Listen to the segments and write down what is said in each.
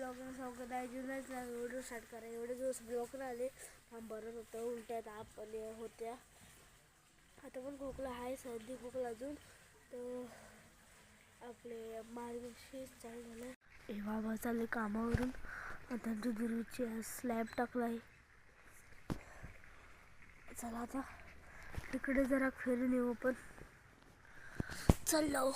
सगळं अजूनच video start करा. एवढे दिवस ब्लॉक राहिले, बरं होतं, उलट्या ताप होत्या. आता पण खोकला आहे, सर्दी खोकला अजून. तर आपले मार्गशीर्ष चालू झालं. हे बाबा चालले कामावरून. आता दुरुची स्लॅब टाकलाय. चला आता इकडे जरा फिरून येऊ पण. चलो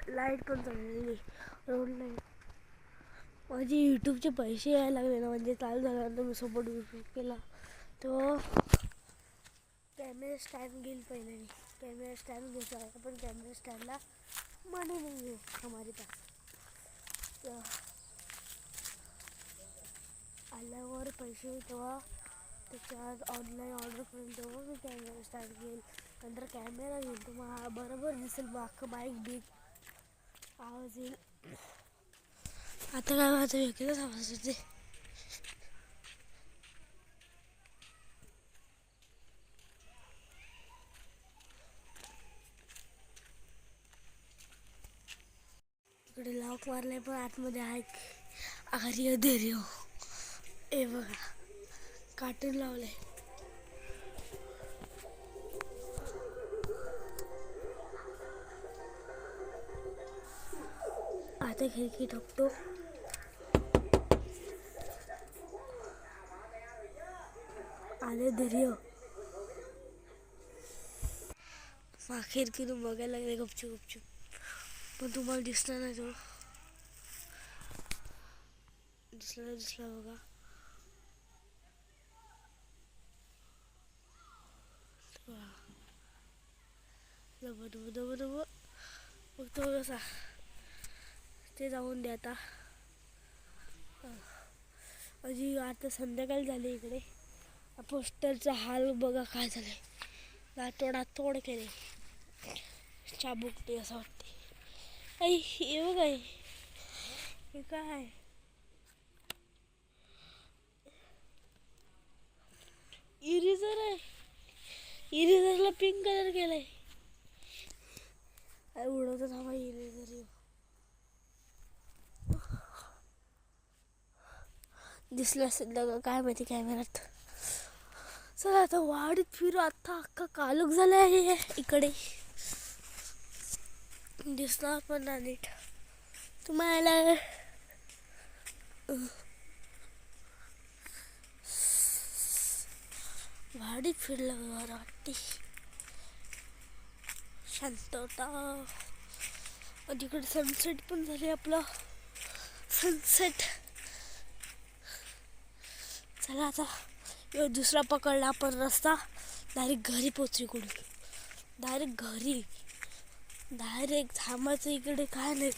लाईट पण चाललेली, रोड लाईट. माझे यूट्यूबचे पैसे यायला लागले ना, म्हणजे चालू झाल्यानंतर मी सपोर्ट केला तो कॅमेरा स्टँड घेईल. पहिले मी कॅमेरा स्टँड घ्यायचा आहे, पण कॅमेरा स्टँडला मनी नाही आहे हमारे पास. तर आल्यावर पैसे तेव्हा त्याच्यात ऑनलाईन ऑर्डर करून तेव्हा मी कॅमेरा स्टँड घेईल. नंतर कॅमेरा घेईल, तर मग बरोबर दिसेल, अख्खं बाईक बीक आवाज येईल. आता काय माझं वेगळंच आवाज येते. इकडे लॉक मारले, पण आतमध्ये आहे आर्य धैर्य. हे बघा कार्टून लावले. आता खिडकी ठोकतो. आले धैर्य. खिडकीतून बघायला लागले गपचूप, पण तुम्हाला दिसला नाही. तो दिसला बघा. दब बघतो कसा ते जाऊन द्या. आता अजून आता संध्याकाळ झाली. इकडे पोस्टरचा हाल बघा काय झालंय. तोड केले, चाबुकते असं वाटते. हे बघा, हे काय इरेजर आहे. इरेजरला पिंक कलर केलाय. उडवतो थांबा इरेजर. दिसलं असेल का काय माहिती कॅमेऱ्यात. चला आता वाडीत फिरू. आता अख्खा कालूक झाला आहे इकडे. दिसणार पण ना नीट तुम्हाला. वाडीत फिरलं बरं वाटते, शांतता. तिकडे सनसेट पण झाले. आपला सनसेट. चला आता दुसरा पकडला आपण रस्ता. डायरेक्ट घरी पोचू. इकडून डायरेक्ट घरी. डायरेक्ट थांबायचं इकडे काय नाही,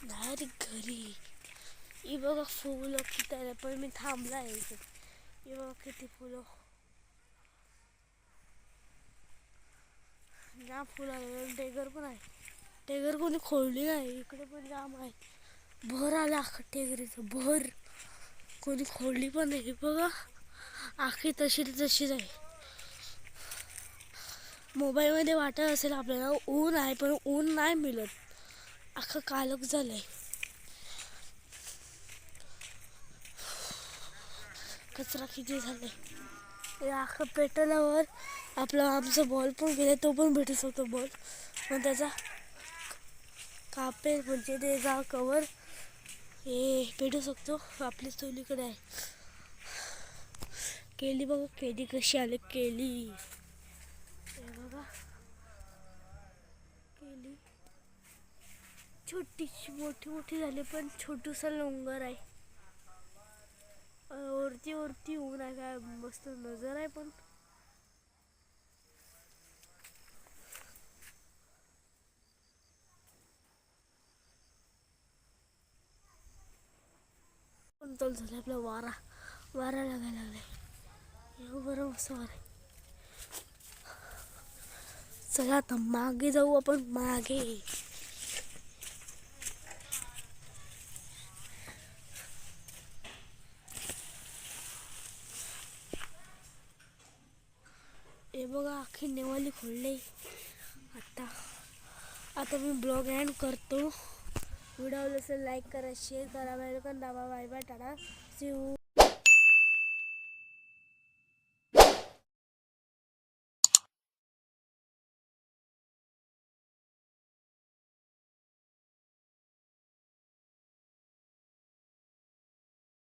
डायरेक्ट घरी. ही बघा फुलं किती आहे, पण मी थांबला आहे इकडे. ही बघा किती फुलं. जाम फुलं. टेगर पण आहे. टेगर कोणी खोलली नाही. इकडे पण जाम आहे. भर आला अख्खा टेगरीचं भर. कोणी खोलली पण नाही. बघा आखी तशीच आहे. मोबाईलमध्ये वाटत असेल आपल्याला ऊन आहे, पण ऊन नाही मिळत. अख्खं कालक झालंय. कचरा किती झालाय. अख्खं पेटवल्यावर आमचा बॉल पण गेला. तो पण भेटू शकतो बॉल, पण त्याचा कापेल म्हणजे त्याचा कवर हे भेटू शकतो. आपली चोलीकडे आहे. केली बघा, केली कशी आली. केली हे बघा, केली छोटीशी मोठी झाली, पण छोटूसा लवंगर आहे. वरती ऊन आहे. काय मस्त नजर आहे. पण चालू झालं आपला वारा लागायला लागलाय. बरं मस्त वारा. चला आता मागे जाऊ आपण. मागे हे बघा अख्खी नेवाली खोलले. आता मी ब्लॉग एंड करतो. व्हिडिओ असेल लाईक करा, शेअर करा, बेल आयकॉन दाबा. बाय बाय, टाटा, सी यू.